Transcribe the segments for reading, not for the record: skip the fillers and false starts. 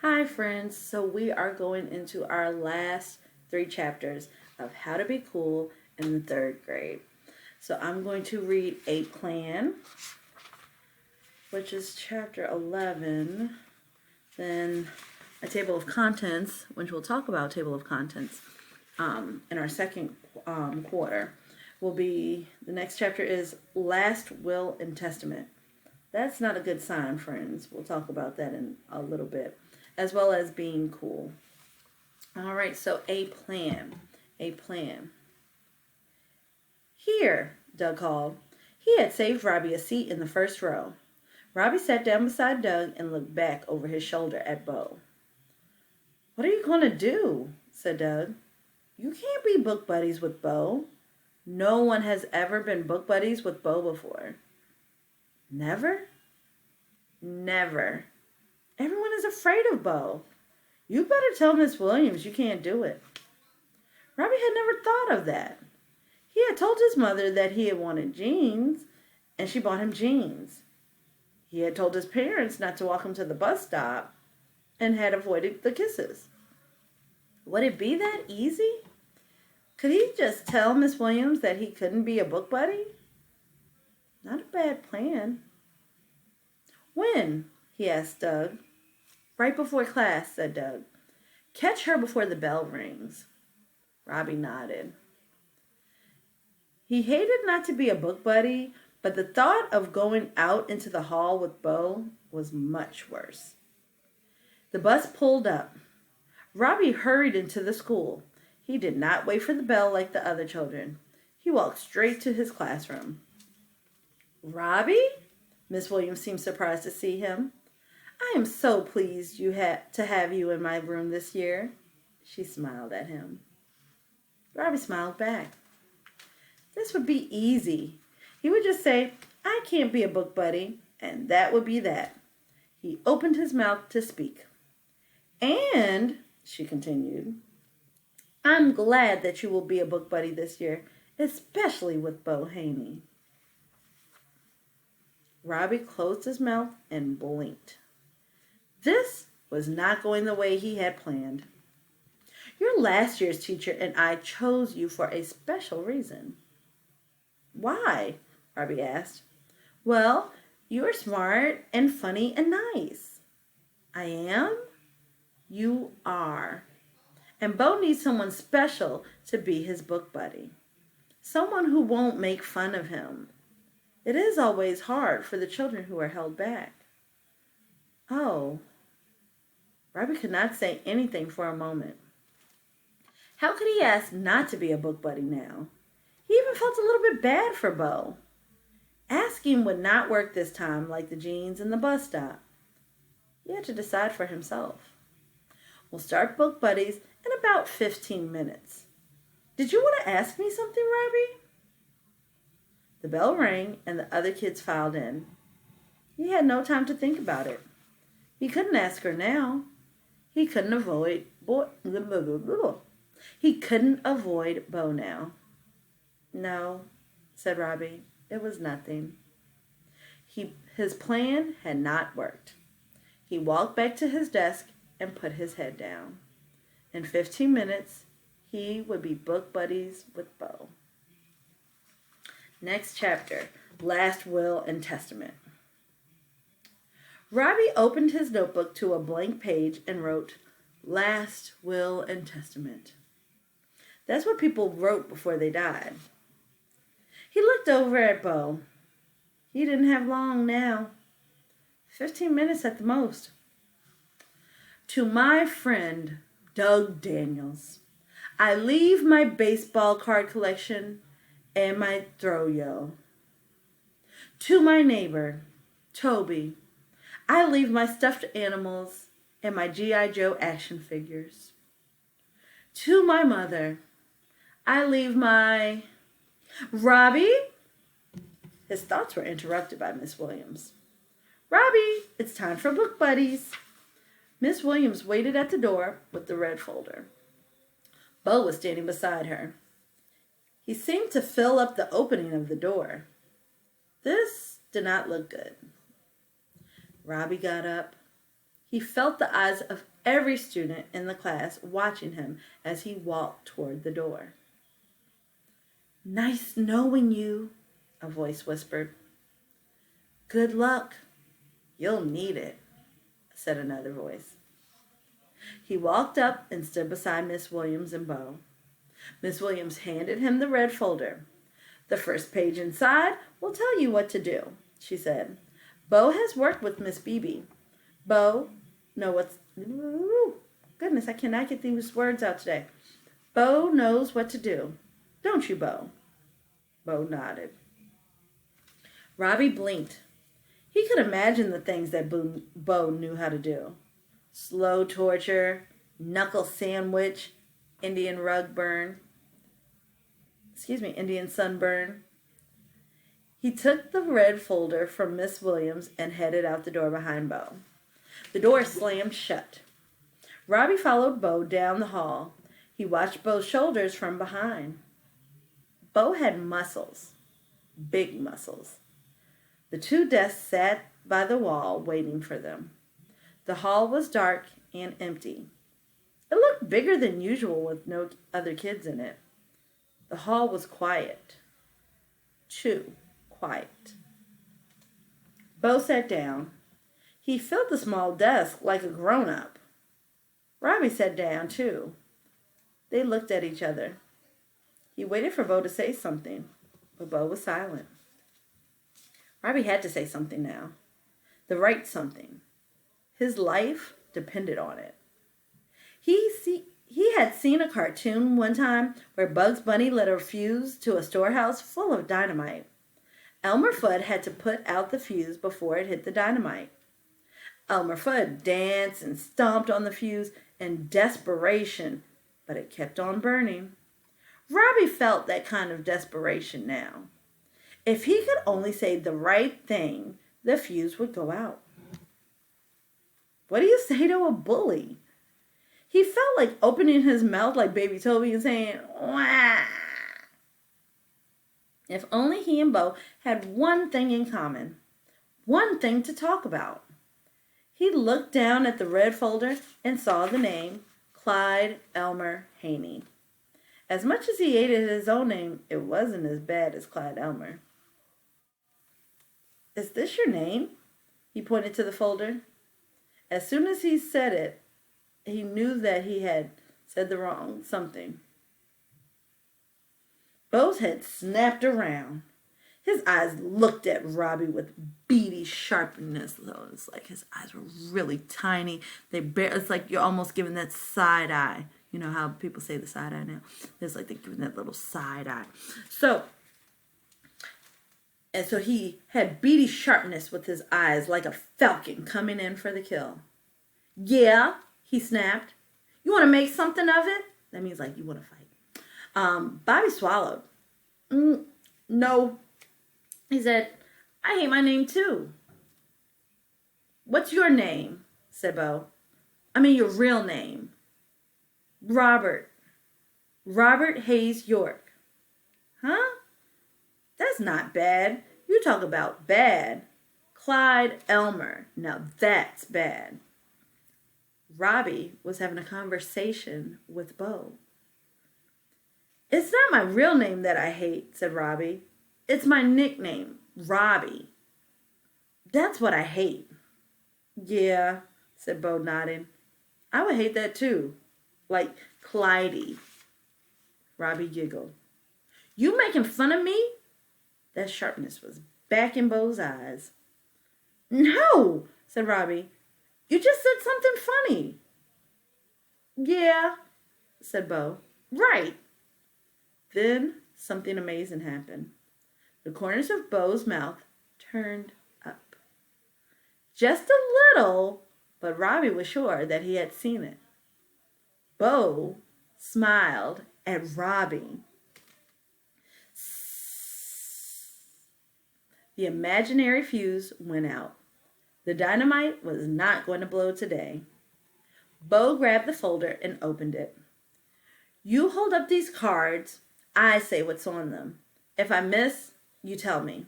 Hi, friends. So, we are going into our last three chapters of How to Be Cool in the third grade. So, I'm going to read A Plan, which is chapter 11, then a table of contents, which we'll talk about table of contents in our second quarter. Will be the next chapter is Last Will and Testament. That's not a good sign, friends. We'll talk about that in a little bit, as well as being cool. All right, so a plan. A plan. Here, Doug called. He had saved Robbie a seat in the first row. Robbie sat down beside Doug and looked back over his shoulder at Bo. What are you going to do? Said Doug. You can't be book buddies with Bo. No one has ever been book buddies with Bo before. Never? Never. Everyone is afraid of Bo. You better tell Miss Williams you can't do it. Robbie had never thought of that. He had told his mother that he had wanted jeans, and she bought him jeans. He had told his parents not to walk him to the bus stop, and had avoided the kisses. Would it be that easy? Could he just tell Miss Williams that he couldn't be a book buddy? Not a bad plan. When? He asked Doug. Right before class, said Doug. Catch her before the bell rings. Robbie nodded. He hated not to be a book buddy, but the thought of going out into the hall with Bo was much worse. The bus pulled up. Robbie hurried into the school. He did not wait for the bell like the other children. He walked straight to his classroom. Robbie? Miss Williams seemed surprised to see him. I am so pleased to have you in my room this year. She smiled at him. Robbie smiled back. This would be easy. He would just say, I can't be a book buddy, and that would be that. He opened his mouth to speak. And, she continued, I'm glad that you will be a book buddy this year, especially with Bo Haney. Robbie closed his mouth and blinked. This was not going the way he had planned. You're last year's teacher, and I chose you for a special reason. Why? Robbie asked. Well, you are smart and funny and nice. I am? You are. And Bo needs someone special to be his book buddy. Someone who won't make fun of him. It is always hard for the children who are held back. Oh. Robbie could not say anything for a moment. How could he ask not to be a book buddy now? He even felt a little bit bad for Bo. Asking would not work this time like the jeans and the bus stop. He had to decide for himself. We'll start book buddies in about 15 minutes. Did you want to ask me something, Robbie? The bell rang and the other kids filed in. He had no time to think about it. He couldn't ask her now. He couldn't avoid Bo now. No, said Robbie. It was nothing. His plan had not worked. He walked back to his desk and put his head down. In 15 minutes, he would be book buddies with Bo. Next chapter, Last Will and Testament. Robbie opened his notebook to a blank page and wrote, Last Will and Testament. That's what people wrote before they died. He looked over at Bo. He didn't have long now. 15 minutes at the most. To my friend, Doug Daniels, I leave my baseball card collection and my throw-yo. To my neighbor, Toby, I leave my stuffed animals and my G.I. Joe action figures. To my mother, I leave my... Robbie? His thoughts were interrupted by Miss Williams. Robbie, it's time for book buddies. Miss Williams waited at the door with the red folder. Bo was standing beside her. He seemed to fill up the opening of the door. This did not look good. Robbie got up. He felt the eyes of every student in the class watching him as he walked toward the door. "Nice knowing you," a voice whispered. "Good luck. You'll need it," said another voice. He walked up and stood beside Miss Williams and Bo. Miss Williams handed him the red folder. "The first page inside will tell you what to do," she said. "Bo has worked with Miss Beebe. Bo, know what's... Goodness, I cannot get these words out today. Bo knows what to do. Don't you, Bo?" Bo nodded. Robbie blinked. He could imagine the things that Bo knew how to do. Slow torture, knuckle sandwich, Indian sunburn. He took the red folder from Miss Williams and headed out the door behind Bo. The door slammed shut. Robbie followed Bo down the hall. He watched Bo's shoulders from behind. Bo had muscles, big muscles. The two desks sat by the wall waiting for them. The hall was dark and empty. It looked bigger than usual with no other kids in it. The hall was quiet. Too quiet. Bo sat down. He filled the small desk like a grown-up. Robbie sat down too. They looked at each other. He waited for Bo to say something, but Bo was silent. Robbie had to say something now. The right something. His life depended on it. He had seen a cartoon one time where Bugs Bunny lit a fuse to a storehouse full of dynamite. Elmer Fudd had to put out the fuse before it hit the dynamite. Elmer Fudd danced and stomped on the fuse in desperation, but it kept on burning. Robbie felt that kind of desperation now. If he could only say the right thing, the fuse would go out. What do you say to a bully? He felt like opening his mouth like Baby Toby and saying, "Wah!" If only he and Bo had one thing in common, one thing to talk about. He looked down at the red folder and saw the name, Clyde Elmer Haney. As much as he hated his own name, it wasn't as bad as Clyde Elmer. "Is this your name?" He pointed to the folder. As soon as he said it, he knew that he had said the wrong something. Bo's head snapped around. His eyes looked at Robbie with beady sharpness. So it's like his eyes were really tiny. It's like you're almost giving that side eye. You know how people say the side eye now? It's like they're giving that little side eye. So he had beady sharpness with his eyes like a falcon coming in for the kill. "Yeah," he snapped. "You want to make something of it?" That means like you want to fight. Bobby swallowed. "No." He said, "I hate my name too." "What's your name?" said Bo. "I mean your real name." "Robert. Robert Hayes York." "Huh? That's not bad. You talk about bad. Clyde Elmer. Now that's bad." Robbie was having a conversation with Bo. "It's not my real name that I hate," said Robbie. "It's my nickname, Robbie. That's what I hate." "Yeah," said Bo, nodding. "I would hate that too. Like Clydey." Robbie giggled. "You making fun of me?" That sharpness was back in Bo's eyes. "No," said Robbie. "You just said something funny." "Yeah," said Bo. "Right." Then something amazing happened. The corners of Bo's mouth turned up. Just a little, but Robbie was sure that he had seen it. Bo smiled at Robbie. The imaginary fuse went out. The dynamite was not going to blow today. Bo grabbed the folder and opened it. "You hold up these cards. I say what's on them. If I miss, you tell me."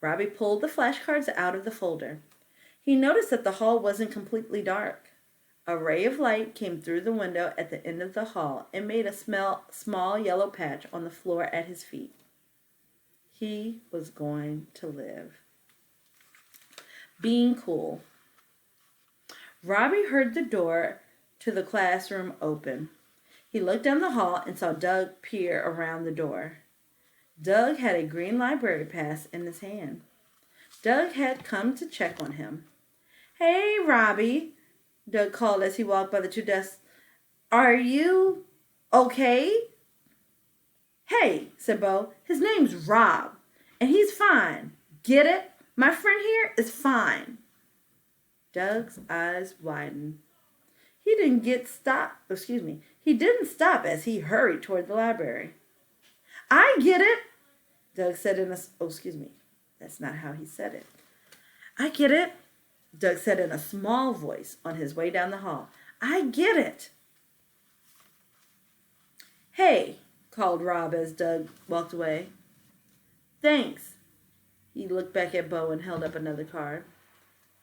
Robbie pulled the flashcards out of the folder. He noticed that the hall wasn't completely dark. A ray of light came through the window at the end of the hall and made a small yellow patch on the floor at his feet. He was going to live. Being cool. Robbie heard the door to the classroom open. He looked down the hall and saw Doug peer around the door. Doug had a green library pass in his hand. Doug had come to check on him. "Hey, Robbie," Doug called as he walked by the two desks. "Are you okay?" "Hey," said Bo, "his name's Rob, and he's fine. Get it? My friend here is fine." Doug's eyes widened. He didn't stop as he hurried toward the library. "I get it," Doug said that's not how he said it. "I get it," Doug said in a small voice on his way down the hall. "I get it." "Hey," called Rob as Doug walked away. "Thanks." He looked back at Bo and held up another card.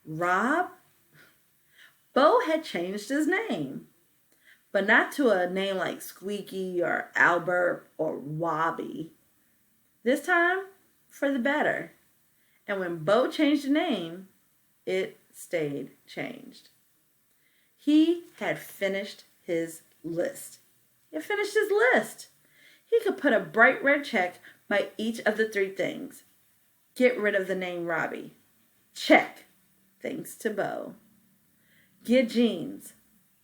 "Rob?" Bo had changed his name, but not to a name like Squeaky or Albert or Wobby. This time, for the better. And when Bo changed the name, it stayed changed. He had finished his list. He could put a bright red check by each of the 3 things. Get rid of the name Robbie. Check. Thanks to Bo. Get jeans.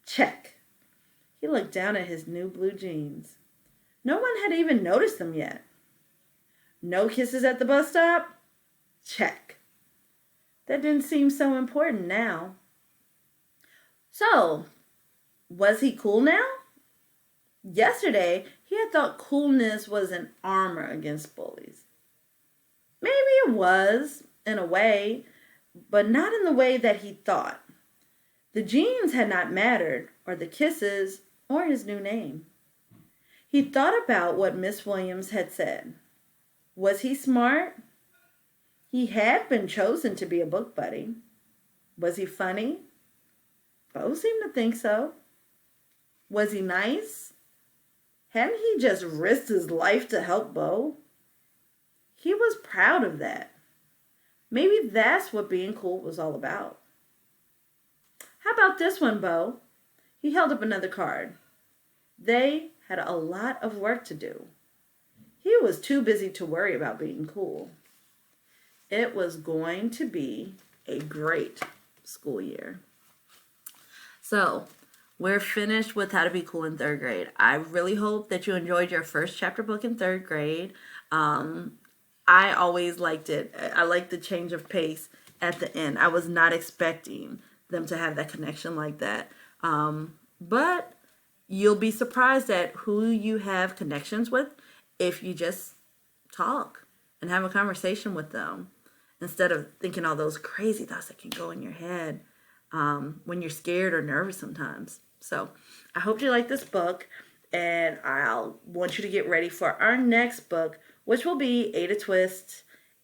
Check. He looked down at his new blue jeans. No one had even noticed them yet. No kisses at the bus stop? Check. That didn't seem so important now. So, was he cool now? Yesterday, he had thought coolness was an armor against bullies. Maybe it was, in a way, but not in the way that he thought. The jeans had not mattered, or the kisses, or his new name. He thought about what Miss Williams had said. Was he smart? He had been chosen to be a book buddy. Was he funny? Bo seemed to think so. Was he nice? Hadn't he just risked his life to help Bo? He was proud of that. Maybe that's what being cool was all about. How about this one, Bo? He held up another card. They had a lot of work to do. He was too busy to worry about being cool. It was going to be a great school year. So, we're finished with How to Be Cool in 3rd grade. I really hope that you enjoyed your first chapter book in 3rd grade. I always liked it. I liked the change of pace at the end. I was not expecting them to have that connection like that. But you'll be surprised at who you have connections with if you just talk and have a conversation with them instead of thinking all those crazy thoughts that can go in your head when you're scared or nervous sometimes. So I hope you like this book, and I'll want you to get ready for our next book, which will be Ada Twist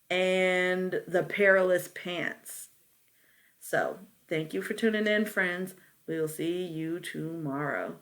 and the Perilous Pants. So thank you for tuning in, friends. We will see you tomorrow.